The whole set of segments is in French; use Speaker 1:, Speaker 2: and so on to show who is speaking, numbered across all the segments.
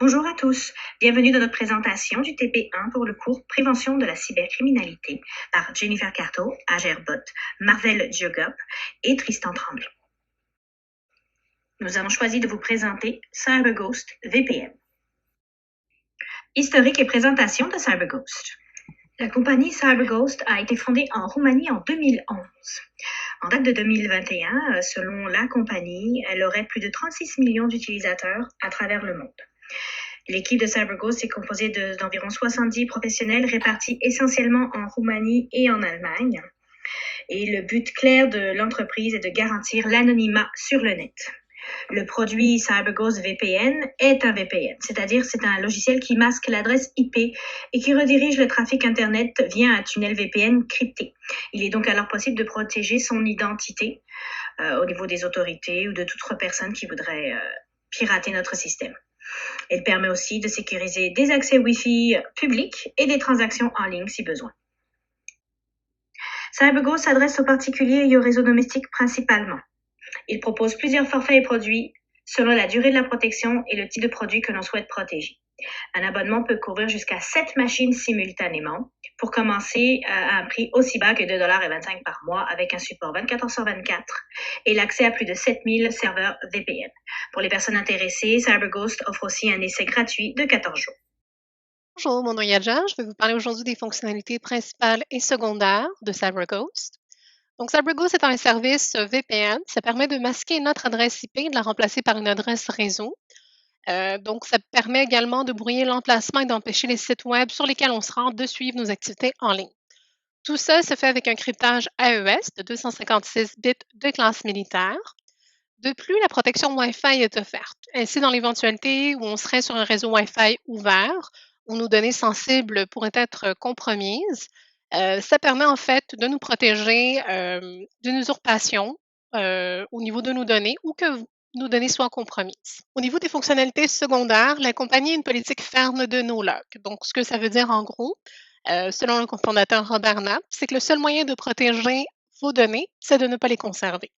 Speaker 1: Bonjour à tous, bienvenue dans notre présentation du TP1 pour le cours Prévention de la cybercriminalité par Jennifer Carto, Agerbot, Marvel Diogop et Tristan Tremblay. Nous avons choisi de vous présenter CyberGhost VPN. Historique et présentation de CyberGhost. La compagnie CyberGhost a été fondée en Roumanie en 2011. En date de 2021, selon la compagnie, elle aurait plus de 36 millions d'utilisateurs à travers le monde. L'équipe de CyberGhost est composée d'environ 70 professionnels répartis essentiellement en Roumanie et en Allemagne. Et le but clair de l'entreprise est de garantir l'anonymat sur le net. Le produit CyberGhost VPN est un VPN, c'est-à-dire c'est un logiciel qui masque l'adresse IP et qui redirige le trafic Internet via un tunnel VPN crypté. Il est donc alors possible de protéger son identité au niveau des autorités ou de toute autre personne qui voudrait pirater notre système. Elle permet aussi de sécuriser des accès Wi-Fi publics et des transactions en ligne si besoin. CyberGhost s'adresse aux particuliers et aux réseaux domestiques principalement. Il propose plusieurs forfaits et produits selon la durée de la protection et le type de produit que l'on souhaite protéger. Un abonnement peut couvrir jusqu'à 7 machines simultanément pour commencer à un prix aussi bas que 2,25 $ par mois avec un support 24h/24 et l'accès à plus de 7000 serveurs VPN. Pour les personnes intéressées, CyberGhost offre aussi un essai gratuit de 14 jours.
Speaker 2: Bonjour, mon nom est Yadja. Je vais vous parler aujourd'hui des fonctionnalités principales et secondaires de CyberGhost. Donc, CyberGhost est un service VPN. Ça permet de masquer notre adresse IP et de la remplacer par une adresse réseau. Donc, ça permet également de brouiller l'emplacement et d'empêcher les sites Web sur lesquels on se rend de suivre nos activités en ligne. Tout ça se fait avec un cryptage AES de 256 bits de classe militaire. De plus, la protection Wi-Fi est offerte. Ainsi, dans l'éventualité où on serait sur un réseau Wi-Fi ouvert, où nos données sensibles pourraient être compromises, ça permet en fait de nous protéger d'une usurpation au niveau de nos données ou que nos données soient compromises. Au niveau des fonctionnalités secondaires, la compagnie a une politique ferme de no-log. Donc, ce que ça veut dire en gros, selon le cofondateur Robert Knapp, c'est que le seul moyen de protéger vos données, c'est de ne pas les conserver.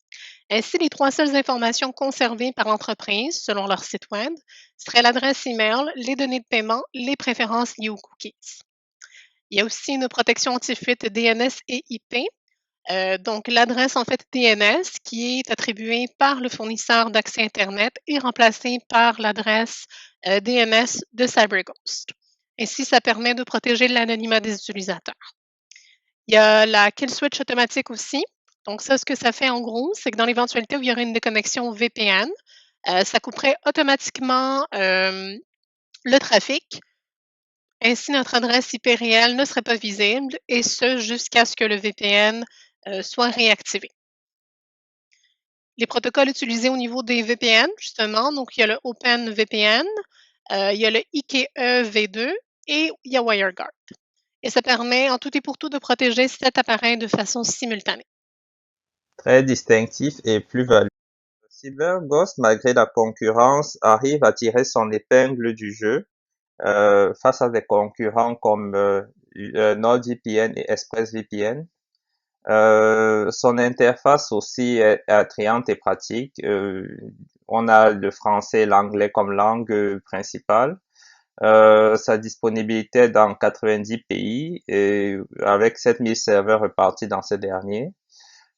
Speaker 2: Ainsi, les 3 seules informations conservées par l'entreprise, selon leur site Web, seraient l'adresse email, les données de paiement, les préférences liées aux cookies. Il y a aussi une protection anti-fuite DNS et IP. Donc, l'adresse en fait DNS qui est attribuée par le fournisseur d'accès Internet est remplacée par l'adresse DNS de CyberGhost. Ainsi, ça permet de protéger l'anonymat des utilisateurs. Il y a la kill switch automatique aussi. Donc ça, ce que ça fait en gros, c'est que dans l'éventualité où il y aurait une déconnexion VPN, ça couperait automatiquement le trafic. Ainsi, notre adresse IP réelle ne serait pas visible, et ce, jusqu'à ce que le VPN soit réactivé. Les protocoles utilisés au niveau des VPN, justement, donc il y a le OpenVPN, il y a le IKE V2 et il y a WireGuard. Et ça permet en tout et pour tout de protéger cet appareil de façon simultanée.
Speaker 3: Très distinctif et plus-value. CyberGhost, malgré la concurrence, arrive à tirer son épingle du jeu face à des concurrents comme NordVPN et ExpressVPN. Son interface aussi est attrayante et pratique. On a le français et l'anglais comme langue principale. Sa disponibilité dans 90 pays et avec 7000 serveurs repartis dans ces derniers.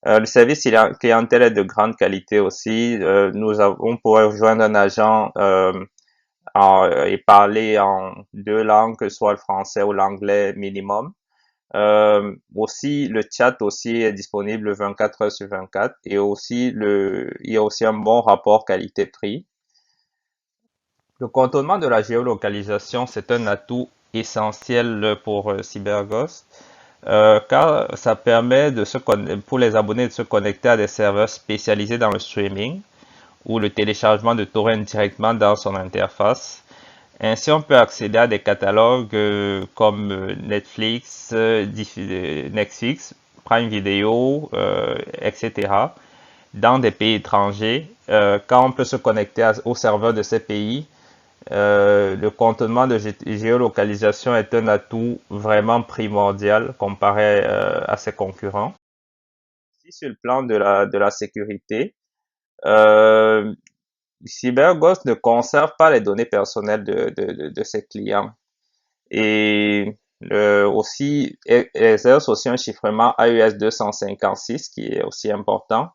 Speaker 3: Le service clientèle est de grande qualité aussi. On pourrait rejoindre un agent et parler en 2 langues, que ce soit le français ou l'anglais minimum. Aussi, le chat aussi est disponible 24 heures sur 24 et aussi il y a aussi un bon rapport qualité-prix. Le contournement de la géolocalisation, c'est un atout essentiel pour CyberGhost. Car ça permet pour les abonnés de se connecter à des serveurs spécialisés dans le streaming ou le téléchargement de torrents directement dans son interface. Ainsi, on peut accéder à des catalogues comme Netflix, Prime Video, etc. dans des pays étrangers. Quand on peut se connecter aux serveurs de ces pays, le contournement de géolocalisation est un atout vraiment primordial comparé à ses concurrents. Ici, sur le plan de la sécurité, CyberGhost ne conserve pas les données personnelles de ses clients et aussi exerce aussi un chiffrement AES 256 qui est aussi important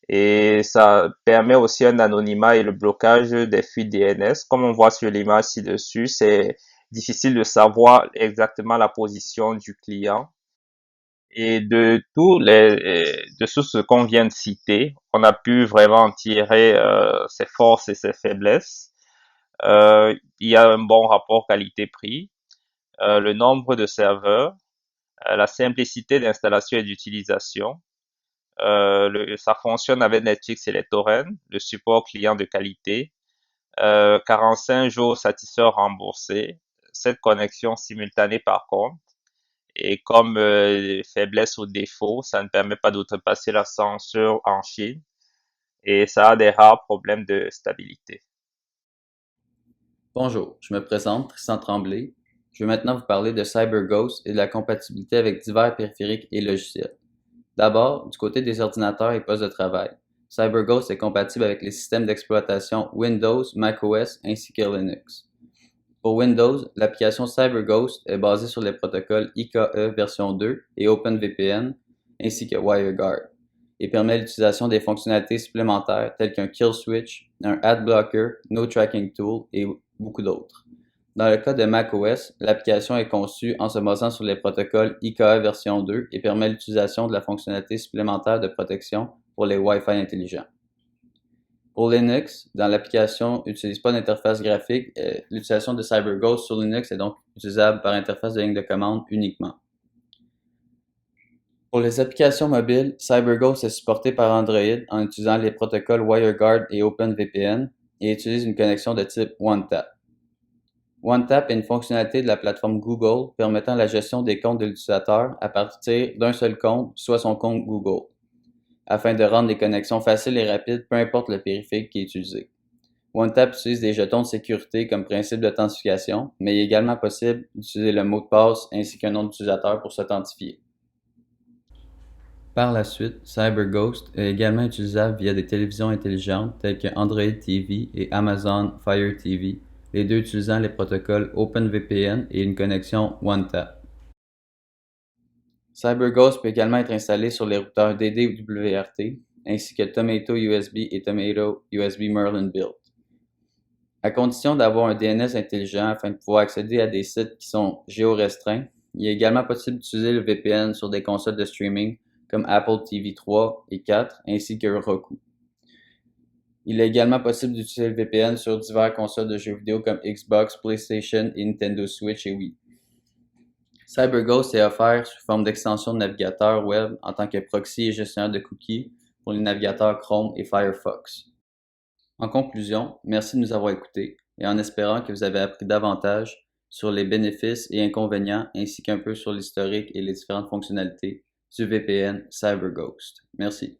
Speaker 3: et ça permet aussi un anonymat et le blocage des fuites DNS. Comme on voit sur l'image ci-dessus, c'est difficile de savoir exactement la position du client. Et de de tout ce qu'on vient de citer, on a pu vraiment tirer ses forces et ses faiblesses. Il y a un bon rapport qualité-prix, le nombre de serveurs, la simplicité d'installation et d'utilisation. Ça fonctionne avec Netflix et les torrents, le support client de qualité, 45 jours satisfaits remboursés, cette connexion simultanée par contre. Et comme faiblesse ou défaut, ça ne permet pas d'outrepasser la censure en Chine et ça a des rares problèmes de stabilité.
Speaker 4: Bonjour, je me présente, Tristan Tremblay. Je vais maintenant vous parler de CyberGhost et de la compatibilité avec divers périphériques et logiciels. D'abord, du côté des ordinateurs et postes de travail, CyberGhost est compatible avec les systèmes d'exploitation Windows, macOS ainsi que Linux. Pour Windows, l'application CyberGhost est basée sur les protocoles IKE version 2 et OpenVPN ainsi que WireGuard et permet l'utilisation des fonctionnalités supplémentaires telles qu'un kill switch, un ad blocker, no tracking tool et beaucoup d'autres. Dans le cas de macOS, l'application est conçue en se basant sur les protocoles IKE version 2 et permet l'utilisation de la fonctionnalité supplémentaire de protection pour les Wi-Fi intelligents. Pour Linux, dans l'application n'utilise pas d'interface graphique, l'utilisation de CyberGhost sur Linux est donc utilisable par interface de ligne de commande uniquement. Pour les applications mobiles, CyberGhost est supporté par Android en utilisant les protocoles WireGuard et OpenVPN et utilise une connexion de type OneTap. OneTap est une fonctionnalité de la plateforme Google permettant la gestion des comptes de l'utilisateur à partir d'un seul compte, soit son compte Google, afin de rendre les connexions faciles et rapides, peu importe le périphérique qui est utilisé. OneTap utilise des jetons de sécurité comme principe d'authentification, mais il est également possible d'utiliser le mot de passe ainsi qu'un nom d'utilisateur pour s'authentifier. Par la suite, CyberGhost est également utilisable via des télévisions intelligentes telles que Android TV et Amazon Fire TV, les deux utilisant les protocoles OpenVPN et une connexion OneTap. CyberGhost peut également être installé sur les routeurs DD-WRT, ainsi que Tomato USB et Tomato USB Merlin Build. À condition d'avoir un DNS intelligent afin de pouvoir accéder à des sites qui sont géorestreints, il est également possible d'utiliser le VPN sur des consoles de streaming comme Apple TV 3 et 4, ainsi que Roku. Il est également possible d'utiliser le VPN sur diverses consoles de jeux vidéo comme Xbox, PlayStation et Nintendo Switch et Wii. CyberGhost est offert sous forme d'extension de navigateur web en tant que proxy et gestionnaire de cookies pour les navigateurs Chrome et Firefox. En conclusion, merci de nous avoir écoutés et en espérant que vous avez appris davantage sur les bénéfices et inconvénients ainsi qu'un peu sur l'historique et les différentes fonctionnalités du VPN CyberGhost. Merci.